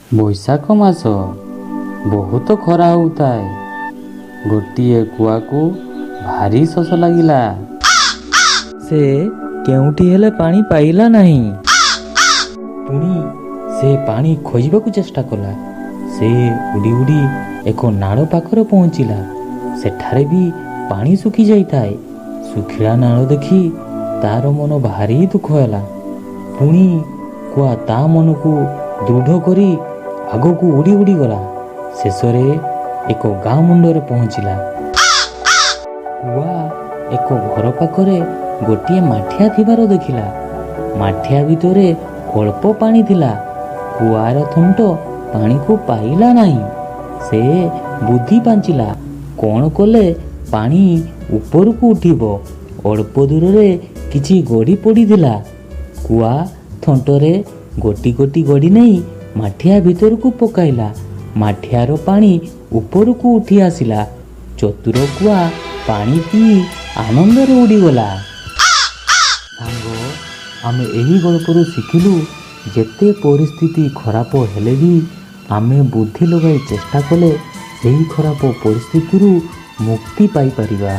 ବୈଶାଖ ମାସ ବହୁତ ଖରା ହେଉଥାଏ। ଗୋଟିଏ କୁଆକୁ ଭାରି ଶୋଷ ଲାଗିଲା। ସେ କେଉଁଠି ହେଲେ ପାଣି ପାଇଲା ନାହିଁ। ପୁଣି ସେ ପାଣି ଖୋଜିବାକୁ ଚେଷ୍ଟା କଲା। ସେ ଉଡ଼ି ଉଡ଼ି ଏକ ନାଳ ପାଖରେ ପହଞ୍ଚିଲା। ସେଠାରେ ବି ପାଣି ଶୁଖି ଯାଇଥାଏ। ଶୁଖିଲା ନାଳ ଦେଖି ତାର ମନ ଭାରି ଦୁଃଖ ହେଲା। ପୁଣି କୁଆ ତା ମନକୁ ଦୃଢ଼ କରି ଆଗକୁ ଉଡ଼ି ଉଡ଼ି ଗଲା। ଶେଷରେ ଏକ ଗାଁ ମୁଣ୍ଡରେ ପହଞ୍ଚିଲା। କୁଆ ଏକ ଘର ପାଖରେ ଗୋଟିଏ ମାଠିଆ ଥିବାର ଦେଖିଲା। ମାଠିଆ ଭିତରେ ଅଳ୍ପ ପାଣି ଥିଲା। କୁଆର ଥଣ୍ଟ ପାଣିକୁ ପାଇଲା ନାହିଁ। ସେ ବୁଦ୍ଧି ପାଞ୍ଚିଲା, କ'ଣ କଲେ ପାଣି ଉପରକୁ ଉଠିବ। ଅଳ୍ପ ଦୂରରେ କିଛି ଗଡ଼ି ପଡ଼ିଥିଲା। କୁଆ ଥଣ୍ଟରେ ଗୋଟି ଗୋଟି ଗଡ଼ି ନେଇ ମାଠିଆ ଭିତରକୁ ପକାଇଲା। ମାଠିଆର ପାଣି ଉପରକୁ ଉଠି ଆସିଲା। ଚତୁର କୁଆ ପାଣି ପିଇ ଆନନ୍ଦରେ ଉଡ଼ିଗଲା। ସାଙ୍ଗ, ଆମେ ଏହି ଗଳ୍ପରୁ ଶିଖିଲୁ, ଯେତେ ପରିସ୍ଥିତି ଖରାପ ହେଲେ ବି ଆମେ ବୁଦ୍ଧି ଲଗାଇ ଚେଷ୍ଟା କଲେ ସେହି ଖରାପ ପରିସ୍ଥିତିରୁ ମୁକ୍ତି ପାଇପାରିବା।